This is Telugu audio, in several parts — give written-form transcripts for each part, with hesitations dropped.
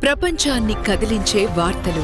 ప్రపంచాన్ని కదిలించే వార్తలు,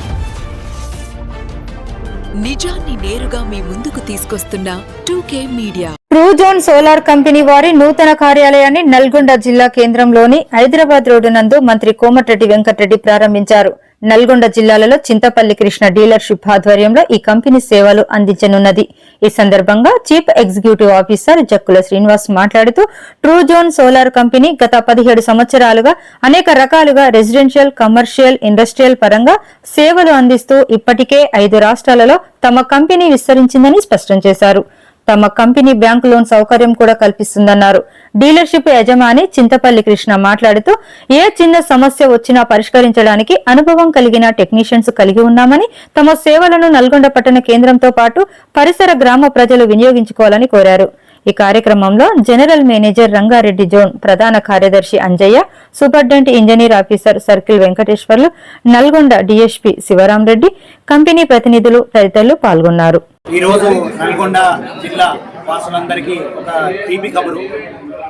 నిజాన్ని నేరుగా మీ ముందుకు తీసుకొస్తున్న 2K media. Truzon solar company వారి నూతన కార్యాలయాన్ని నల్గొండ జిల్లా కేంద్రంలోని హైదరాబాద్ రోడ్డు నందు మంత్రి కోమటిరెడ్డి వెంకటరెడ్డి ప్రారంభించారు. నల్గొండ జిల్లాలలో చింతపల్లి కృష్ణ డీలర్షిప్ ఆధ్వర్యంలో ఈ కంపెనీ సేవలు అందించనున్నది. ఈ సందర్భంగా chief executive officer Jakkula Srinivas మాట్లాడుతూ ట్రూజోన్ సోలార్ కంపెనీ గత 17 సంవత్సరాలుగా అనేక రకాలుగా రెసిడెన్షియల్, కమర్షియల్, ఇండస్ట్రియల్ పరంగా సేవలు అందిస్తూ ఇప్పటికే 5 రాష్ట్రాలలో తమ కంపెనీ విస్తరించిందని స్పష్టం చేశారు. తమ కంపెనీ బ్యాంకు లోన్ సౌకర్యం కూడా కల్పిస్తుందన్నారు. డీలర్షిప్ యజమాని చింతపల్లి కృష్ణ మాట్లాడుతూ ఏ చిన్న సమస్య వచ్చినా పరిష్కరించడానికి అనుభవం కలిగిన టెక్నీషియన్స్ కలిగి ఉన్నామని, తమ సేవలను నల్గొండ పట్టణ కేంద్రంతో పాటు పరిసర గ్రామ ప్రజలు వినియోగించుకోవాలని కోరారు. ఈ కార్యక్రమంలో జనరల్ మేనేజర్ రంగారెడ్డి జోన్ ప్రధాన కార్యదర్శి Anjaiah, superintendent engineer officer circle Venkateswarlu, Nalgonda DSP Shivaram Reddy, company ప్రతినిధులు తదితరులు పాల్గొన్నారు. ఈ రోజు నల్గొండ జిల్లా వాసులందరికీ ఒక తీపి కబురు.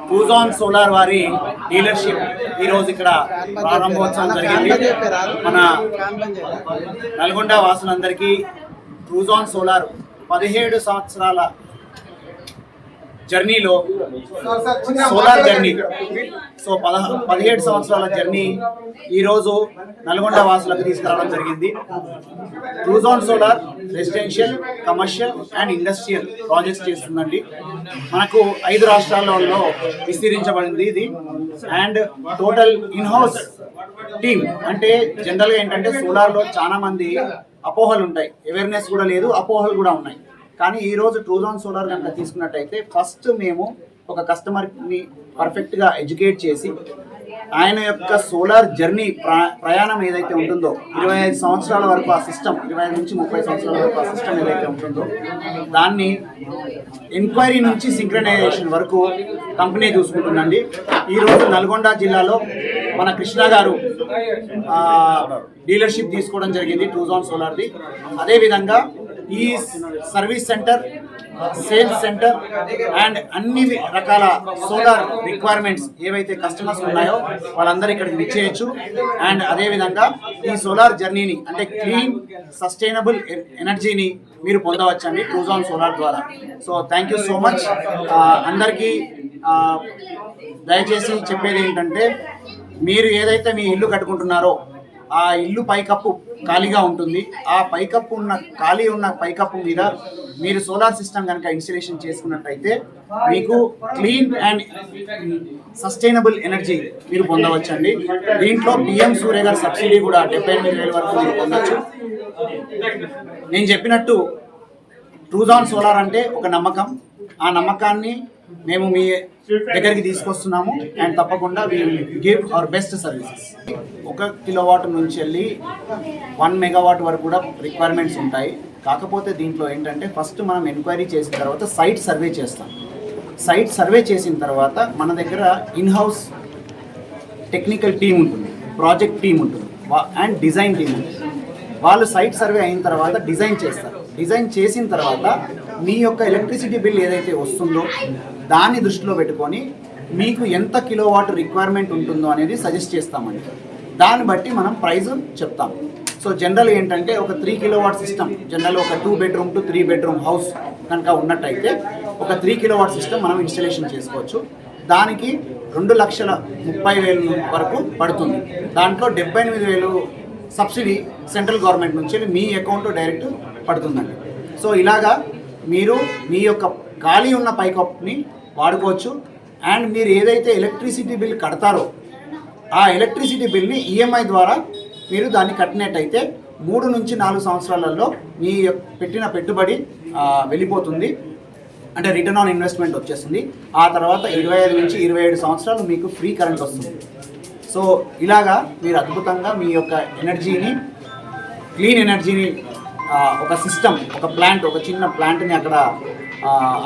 ట్రూజోన్ సోలార్ వారి డీలర్షిప్ ఈ రోజు ఇక్కడ ప్రారంభోత్సవం జరిగింది. మన నల్గొండ వాసులందరికీ ట్రూజోన్ సోలార్ 17 సంవత్సరాల జర్నీలో సోలార్ జర్నీ, 17 సంవత్సరాల జర్నీ ఈరోజు నల్గొండ వాసులకు తీసుకురావడం జరిగింది. Truzon solar residential, commercial and industrial projects చేస్తుందండి. మనకు 5 రాష్ట్రాలలో విస్తరించబడింది ఇది. అండ్ టోటల్ ఇన్హౌస్ టీమ్, అంటే జనరల్గా ఏంటంటే సోలార్లో చాలా మంది అపోహలు ఉంటాయి, అవేర్నెస్ కూడా లేదు, అపోహలు కూడా ఉన్నాయి. కానీ ఈరోజు ట్రూజోన్ సోలార్ కనుక తీసుకున్నట్టయితే ఫస్ట్ మేము ఒక కస్టమర్ని పర్ఫెక్ట్గా ఎడ్యుకేట్ చేసి ఆయన యొక్క సోలార్ జర్నీ ప్రయాణం ఏదైతే ఉంటుందో 25 సంవత్సరాల వరకు ఆ సిస్టమ్, 25 నుంచి 30 సంవత్సరాల వరకు ఆ సిస్టమ్ ఏదైతే ఉంటుందో దాన్ని ఎంక్వైరీ నుంచి సింక్రనైజేషన్ వరకు కంపెనీ చూసుకుంటుందండి. ఈరోజు నల్గొండ జిల్లాలో మన కృష్ణ గారు డీలర్షిప్ తీసుకోవడం జరిగింది ట్రూజోన్ సోలార్ది. అదేవిధంగా ఈ service centre, sales centre and అన్ని రకాల సోలార్ రిక్వైర్మెంట్స్ ఏవైతే కస్టమర్స్ ఉన్నాయో వాళ్ళందరూ ఇక్కడికి విచ్చేయచ్చు. అండ్ అదేవిధంగా ఈ సోలార్ జర్నీని, అంటే క్లీన్ సస్టైనబుల్ ఎనర్జీని మీరు పొందవచ్చండి ట్రూజోన్ సోలార్ ద్వారా. So thank you so much అందరికీ. దయచేసి చెప్పేది ఏంటంటే, మీరు ఏదైతే మీ ఇల్లు కట్టుకుంటున్నారో ఆ ఇల్లు పైకప్పు ఖాళీగా ఉంటుంది. ఆ పైకప్పు ఖాళీ ఉన్న పైకప్పు మీద మీరు సోలార్ సిస్టమ్ కనుక ఇన్స్టలేషన్ చేసుకున్నట్టయితే మీకు క్లీన్ అండ్ సస్టైనబుల్ ఎనర్జీ మీరు పొందవచ్చండి. దీంట్లో PM సూర్య గారి సబ్సిడీ కూడా 78,000 వరకు మీరు పొందవచ్చు. నేను చెప్పినట్టు ట్రూజోన్ సోలార్ అంటే ఒక నమ్మకం. ఆ నమ్మకాన్ని మేము మీ దగ్గరికి తీసుకొస్తున్నాము. అండ్ తప్పకుండా we will give our best services. 1 kilowatt నుంచి వెళ్ళి 1 మెగావాట్ వరకు కూడా రిక్వైర్మెంట్స్ ఉంటాయి. కాకపోతే దీంట్లో ఏంటంటే ఫస్ట్ మనం ఎంక్వైరీ చేసిన తర్వాత సైట్ సర్వే చేస్తాం. సైట్ సర్వే చేసిన తర్వాత మన దగ్గర ఇన్హౌస్ టెక్నికల్ టీం ఉంటుంది, ప్రాజెక్ట్ టీం ఉంటుంది అండ్ డిజైన్ టీం ఉంటుంది. వాళ్ళు సైట్ సర్వే అయిన తర్వాత డిజైన్ చేస్తారు. డిజైన్ చేసిన తర్వాత మీ యొక్క ఎలక్ట్రిసిటీ బిల్ ఏదైతే వస్తుందో దాన్ని దృష్టిలో పెట్టుకొని మీకు ఎంత కిలోవాట్ రిక్వైర్మెంట్ ఉంటుందో అనేది సజెస్ట్ చేస్తామండి. దాన్ని బట్టి మనం ప్రైస్ చెప్తాం. సో జనరల్ ఏంటంటే ఒక 3 కిలోవాట్ సిస్టమ్, జనరల్ ఒక 2 బెడ్రూమ్ టు 3 బెడ్రూమ్ హౌస్ కనుక ఉన్నట్టయితే ఒక 3 కిలోవాట్ సిస్టమ్ మనం ఇన్స్టలేషన్ చేసుకోవచ్చు. దానికి 2,30,000 వరకు పడుతుంది. దాంట్లో 78,000 సబ్సిడీ సెంట్రల్ గవర్నమెంట్ నుంచి మీ అకౌంట్ డైరెక్ట్ పడుతుందండి. సో ఇలాగా మీరు మీ యొక్క ఖాళీ ఉన్న పైకప్ని వాడుకోవచ్చు. అండ్ మీరు ఏదైతే ఎలక్ట్రిసిటీ బిల్ కడతారో ఆ ఎలక్ట్రిసిటీ బిల్ని EMI ద్వారా మీరు దాన్ని కట్టినట్టయితే 3 నుంచి 4 సంవత్సరాలలో మీ పెట్టిన పెట్టుబడి వెళ్ళిపోతుంది. అంటే రిటర్న్ ఆన్ ఇన్వెస్ట్మెంట్ వచ్చేస్తుంది. ఆ తర్వాత 25 నుంచి 27 సంవత్సరాలు మీకు ఫ్రీ కరెంట్ వస్తుంది. సో ఇలాగా మీరు అద్భుతంగా మీ యొక్క ఎనర్జీని, క్లీన్ ఎనర్జీని ఒక సిస్టమ్, ఒక ప్లాంట్, ఒక చిన్న ప్లాంట్ని అక్కడ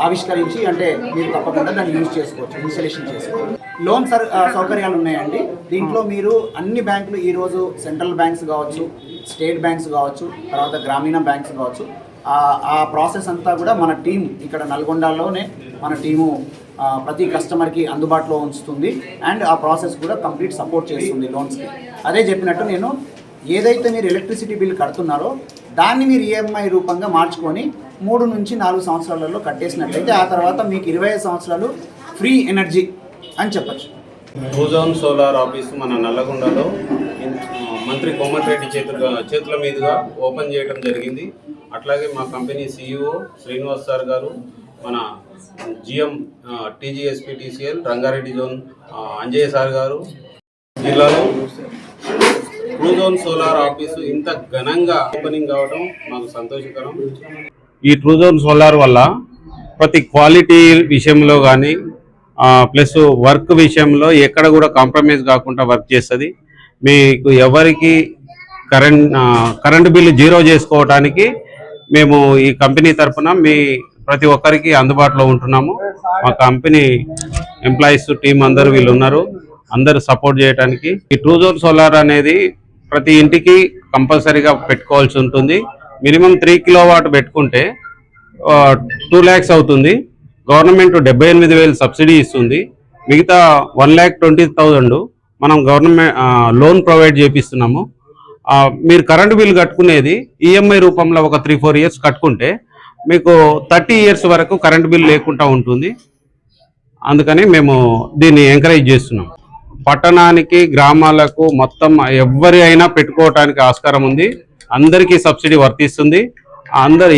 ఆవిష్కరించి అంటే మీరు తప్పకుండా దాన్ని యూజ్ చేసుకోవచ్చు, ఇన్స్టలేషన్ చేసుకోవచ్చు. లోన్ సౌకర్యాలు ఉన్నాయండి. దీంట్లో మీరు అన్ని బ్యాంకులు ఈరోజు సెంట్రల్ బ్యాంక్స్ కావచ్చు, స్టేట్ బ్యాంక్స్ కావచ్చు, తర్వాత గ్రామీణ బ్యాంక్స్ కావచ్చు, ఆ ప్రాసెస్ అంతా కూడా మన టీం ఇక్కడ నల్గొండలోనే మన టీము ప్రతి కస్టమర్కి అందుబాటులో ఉంచుతుంది అండ్ ఆ ప్రాసెస్ కూడా కంప్లీట్ సపోర్ట్ చేస్తుంది లోన్స్కి. అదే చెప్పినట్టు నేను ఏదైతే మీరు ఎలక్ట్రిసిటీ బిల్ కడుతున్నారో దాన్ని మీరు ఈఎంఐ రూపంగా మార్చుకొని 3 నుంచి 4 సంవత్సరాలలో కట్టేసినట్లయితే ఆ తర్వాత మీకు 25 సంవత్సరాలు ఫ్రీ ఎనర్జీ అని చెప్పచ్చు. ట్రూజోన్ సోలార్ ఆఫీస్ మన నల్లగొండలో మంత్రి కోమటిరెడ్డి చేతుల మీదుగా ఓపెన్ చేయడం జరిగింది. అట్లాగే మా కంపెనీ CEO శ్రీనివాస్ సార్ గారు, మన GM TGSPTCL Rangareddy zone Anjaiah sir గారు జిల్లాలో ట్రూజోన్ సోలార్ ఆఫీసు ఇంత ఘనంగా ఓపెనింగ్ కావడం మాకు సంతోషకరం. ఈ ట్రూజోన్ సోలార్ వల్ల ప్రతి క్వాలిటీ విషయంలో కానీ ప్లస్ వర్క్ విషయంలో ఎక్కడ కూడా కాంప్రమైజ్ కాకుండా వర్క్ చేస్తుంది. మీకు ఎవరికి కరెంట్ బిల్లు జీరో చేసుకోవడానికి మేము ఈ కంపెనీ తరఫున ప్రతి ఒక్కరికి అందుబాటులో ఉంటున్నాము. మా కంపెనీ ఎంప్లాయీస్ టీం అందరూ వీళ్ళు ఉన్నారు, అందరూ సపోర్ట్ చేయడానికి. ఈ ట్రూజోన్ సోలార్ అనేది ప్రతి ఇంటికి కంపల్సరీగా పెట్టుకోవాల్సి ఉంటుంది. మినిమం 3 కిలోవాట్ పెట్టుకుంటే 2 lakhs అవుతుంది. గవర్నమెంట్ 78,000 సబ్సిడీ ఇస్తుంది. మిగతా 1,20,000 మనం గవర్నమెంట్ లోన్ ప్రొవైడ్ చేపిస్తున్నాము. మీరు కరెంటు బిల్ కట్టుకునేది ఈఎంఐ రూపంలో ఒక 3-4 years కట్టుకుంటే మీకు 30 years వరకు కరెంటు బిల్ లేకుండా ఉంటుంది. అందుకని మేము దీన్ని ఎంకరేజ్ చేస్తున్నాం. పట్టణానికి గ్రామాలకు మొత్తం ఎవరి అయినా పెట్టుకోవడానికి ఆస్కారం ఉంది. అందరికీ సబ్సిడీ వర్తిస్తుంది.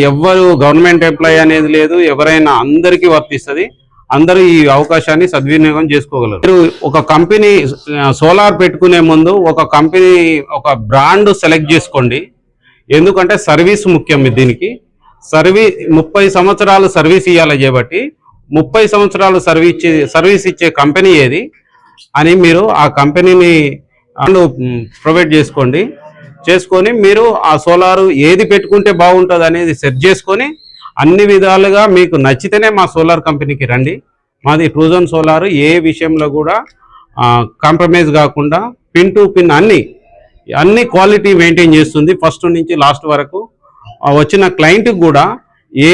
ఎవ్వరు గవర్నమెంట్ ఎంప్లాయీ అనేది లేదు, ఎవరైనా అందరికీ వర్తిస్తుంది. అందరూ ఈ అవకాశాన్ని సద్వినియోగం చేసుకోగలరు. మీరు ఒక కంపెనీ సోలార్ పెట్టుకునే ముందు ఒక బ్రాండ్ సెలెక్ట్ చేసుకోండి. ఎందుకంటే సర్వీస్ ముఖ్యం. దీనికి 30 సంవత్సరాలు సర్వీస్ ఇవ్వాలి కాబట్టి 30 సంవత్సరాలు సర్వీస్ ఇచ్చే కంపెనీ ఏది అని మీరు ఆ కంపెనీని ప్రొవైడ్ చేసుకొని మీరు ఆ సోలారు ఏది పెట్టుకుంటే బాగుంటుంది అనేది సెట్ చేసుకొని అన్ని విధాలుగా మీకు నచ్చితేనే మా సోలార్ కంపెనీకి రండి. మాది ట్రూజోన్ సోలార్ ఏ విషయంలో కూడా కాంప్రమైజ్ కాకుండా పిన్ టు పిన్ అన్ని క్వాలిటీ మెయింటైన్ చేస్తుంది. ఫస్ట్ నుంచి లాస్ట్ వరకు వచ్చిన క్లయింట్కి కూడా ఏ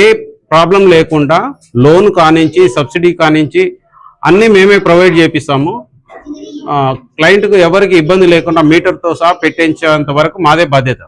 ప్రాబ్లం లేకుండా లోన్ కానించి సబ్సిడీ కానించి అన్నీ మేమే ప్రొవైడ్ చేపిస్తాము. క్లయింట్కు ఎవరికి ఇబ్బంది లేకుండా మీటర్తో సహా పెట్టించేంత వరకు మాదే బాధ్యత.